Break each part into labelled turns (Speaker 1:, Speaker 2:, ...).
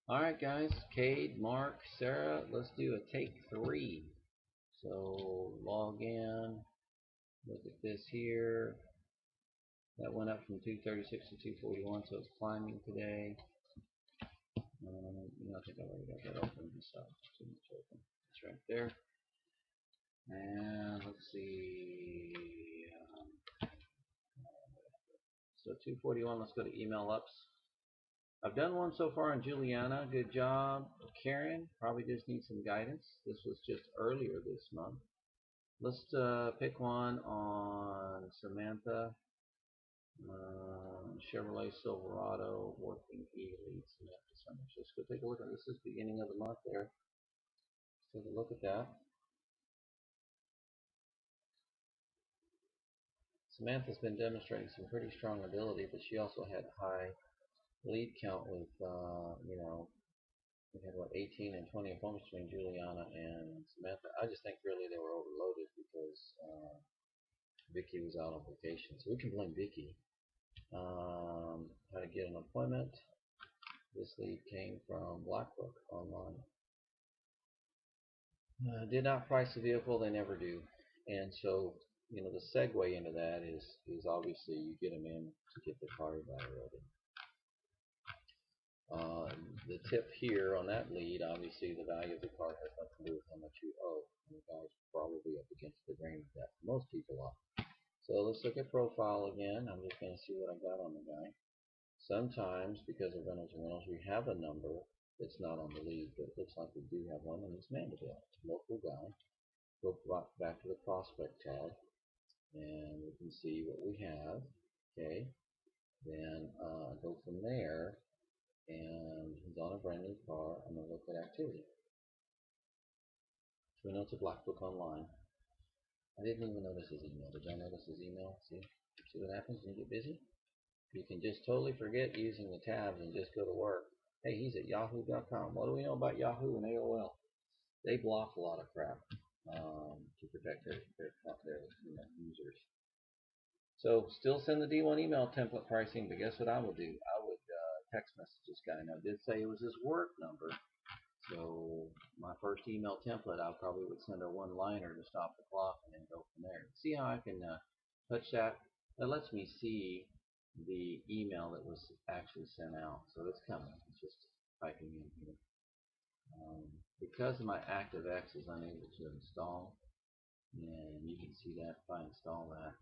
Speaker 1: All right, guys. Cade, Mark, Sarah, let's do a take three. So log in. Look at this here. That went up from 236 to 241, so it's climbing today. I think I already got that open. So it's open. It's right there. And let's see. So 241. Let's go to email ups. I've done one so far on Juliana. Good job. Karen probably just needs some guidance. This was just earlier this month. Let's pick one on Samantha. Chevrolet Silverado working E-Lead Samantha Summers. Let's go take a look at this. Is beginning of the month there. Let's take a look at that. Samantha's been demonstrating some pretty strong ability, but she also had high lead count with, we had what 18 and 20 opponents between Juliana and Samantha. I just think really they were overloaded because Vicky was out on vacation, so we can blame Vicky. How to get an appointment. This lead came from Blackbook online. Did not price the vehicle, they never do. And so, the segue into that is obviously you get them in to get the car evaluated. The tip here on that lead, obviously the value of the car has nothing to do with how much you owe. And the guy's probably up against the grain of that. Most people are. So let's look at profile again. I'm just going to see what I got on the guy. Sometimes, because of Reynolds and Reynolds, we have a number that's not on the lead, but it looks like we do have one, and it's Mandeville. It's a local guy. Go back to the prospect tab, and we can see what we have. Okay, then go from there, and he's on a brand new car. I'm going to look at activity. So we know it's a black book online. I didn't even notice his email. Did y'all notice his email? See what happens when you get busy? You can just totally forget using the tabs and just go to work. Hey, he's at yahoo.com. What do we know about Yahoo and AOL? They block a lot of crap to protect their users. So still send the D1 email template pricing, but guess what I would do? I would text message this guy. Now, I did say it was his work number, so my first email template, I probably would send a one-liner to stop the clock and then go from there. See how I can touch that? That lets me see the email that was actually sent out. So it's coming. It's just typing in here. Because my ActiveX is unable to install, and you can see that if I install that,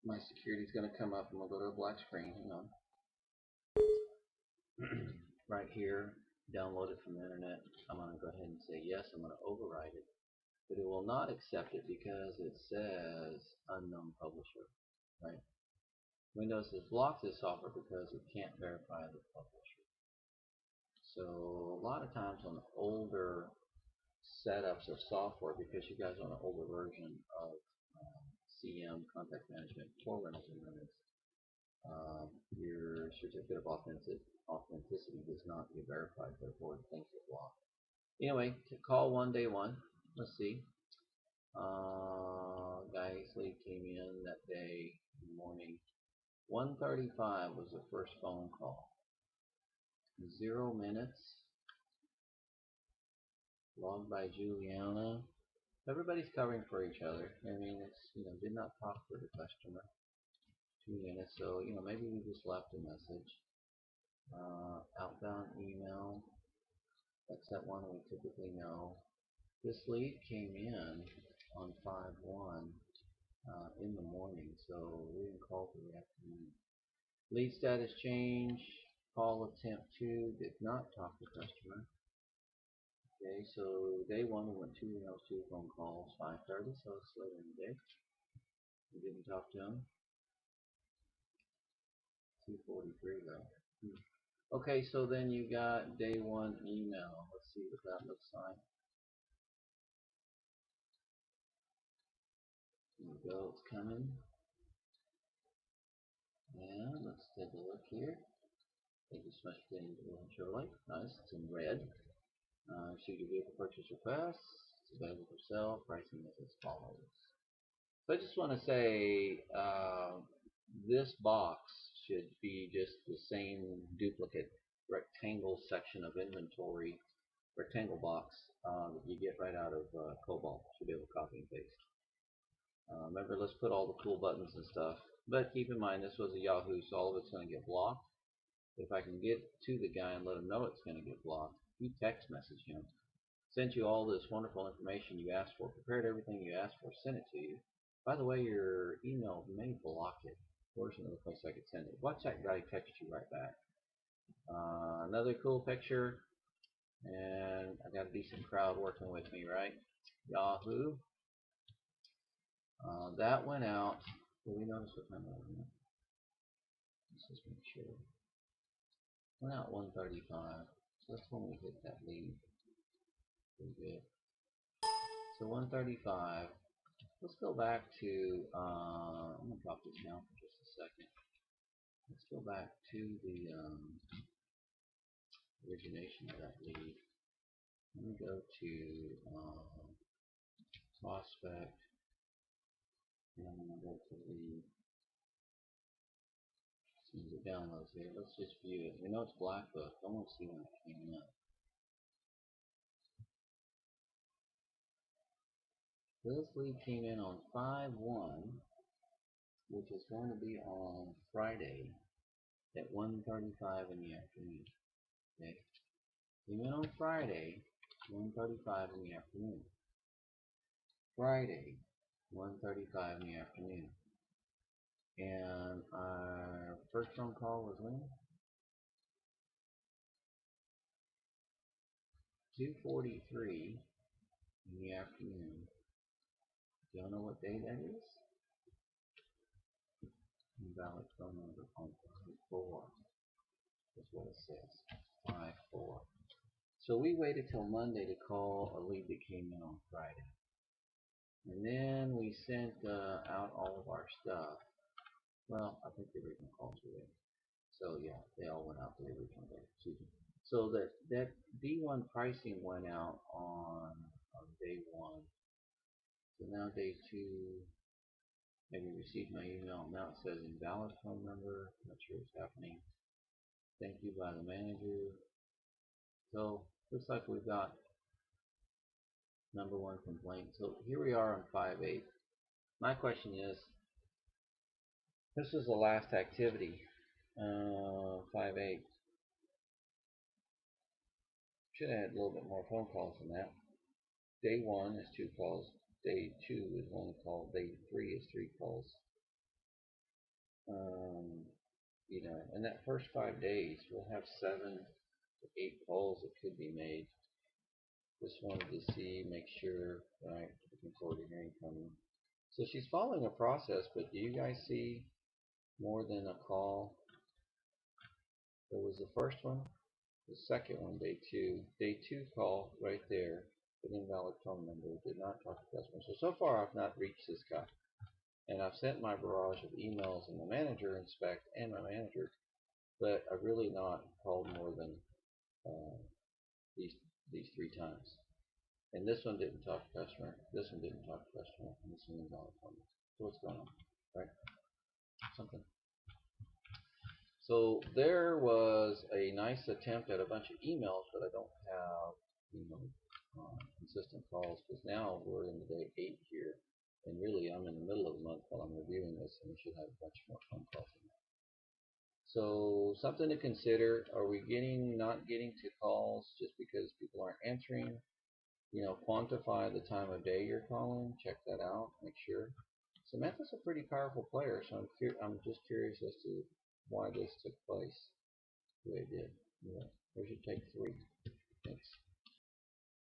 Speaker 1: my security is going to come up and we'll go to a black screen. Hang on. Right here, download it from the internet. I'm going to go ahead and say yes. I'm going to override it. But it will not accept it because it says unknown publisher. Right? Windows has blocked this software because it can't verify the publisher. So a lot of times on older setups of software, because you guys are on an older version of CM, contact management, for Reynolds and Reynolds, your certificate of authenticity does not get verified, therefore things get blocked. Anyway, call one day one. Let's see. Guy sleep came in that day in the morning. 1:35 was the first phone call. 0 minutes. Logged by Juliana. Everybody's covering for each other. I mean, it's did not talk to the customer. 2 minutes, so maybe we just left a message. Outbound email. That's that one we typically know. This lead came in on 5/1 in the morning, so we didn't call for the afternoon. Lead status change. Call attempt 2 did not talk to customer. Okay, so day 1 we went 2 phone calls, 5:30, so it's later in the day. We didn't talk to him. 2:43 though. Okay, so then you got day 1 email. Let's see what that looks like. Here we go, it's coming. And let's take a look here. Thank you so much for getting the Chevrolet. Nice, it's in red. Receive your vehicle purchase request. It's available for sale. Pricing is as follows. So I just want to say this box should be just the same duplicate rectangle section of inventory, rectangle box that you get right out of Cobalt. Should be able to copy and paste. Remember, let's put all the cool buttons and stuff. But keep in mind, this was a Yahoo, so all of it's going to get blocked. If I can get to the guy and let him know it's going to get blocked, you text message him. Sent you all this wonderful information you asked for, prepared everything you asked for, sent it to you. By the way, your email may block it. Where's another place I could send it? Watch that guy text you right back. Another cool picture, and I got a decent crowd working with me, right? Yahoo. That went out. Did we notice what time it was? Let's just make sure. Went out 1:35. So that's when we hit that lead. Pretty good. So 1:35. Let's go back to. I'm gonna drop this down for just a second. Let's go back to the origination of that lead. Let me go to prospect, and I'm gonna go to the downloads here. Let's just view it. We know it's black book. I want to see when it came up. This lead came in on 5/1, which is going to be on Friday at 1:35 in the afternoon. Okay, came in on Friday, 1:35 in the afternoon. Friday, 1:35 in the afternoon. And our first phone call was when? 2:43 in the afternoon. Do y'all know what day that is? Invalid phone number on 5/4. That's what it says. 5/4. So we waited till Monday to call a lead that came in on Friday. And then we sent out all of our stuff. Well, I think the original calls were there. So yeah, they all went out the original day. Excuse me. So that D1 pricing went out on day 1. So now day 2, have you received my email? Now it says invalid phone number. Not sure what's happening. Thank you by the manager. So looks like we've got number 1 complaint. So here we are on 5/8. My question is, this is the last activity. 5/8. Should have had a little bit more phone calls than that. Day 1 is 2 calls. Day 2 is 1 call. Day 3 is 3 calls. You know, in that first 5 days, we'll have 7 to 8 calls that could be made. Just wanted to see, make sure, right? Looking forward to hearing from you. So she's following a process, but do you guys see more than a call? There was the first one, the second one, day 2. Day 2 call right there, an invalid phone number, did not talk to customers. So far I've not reached this guy. And I've sent my barrage of emails and the manager inspect and my manager, but I've really not called more than uh, these 3 times. And this one didn't talk to customer, this one didn't talk to customer, and this one invalid phone number. So what's going on, right? Something. So there was a nice attempt at a bunch of emails, but I don't have, you know, consistent calls, because now we're in the day 8 here, and really I'm in the middle of the month while I'm reviewing this, and we should have a bunch more phone calls in that. So something to consider: are we not getting to calls just because people aren't answering? You know, quantify the time of day you're calling. Check that out. Make sure. Samantha's a pretty powerful player, so I'm just curious as to why this took place the way it did. Yeah, we should take 3.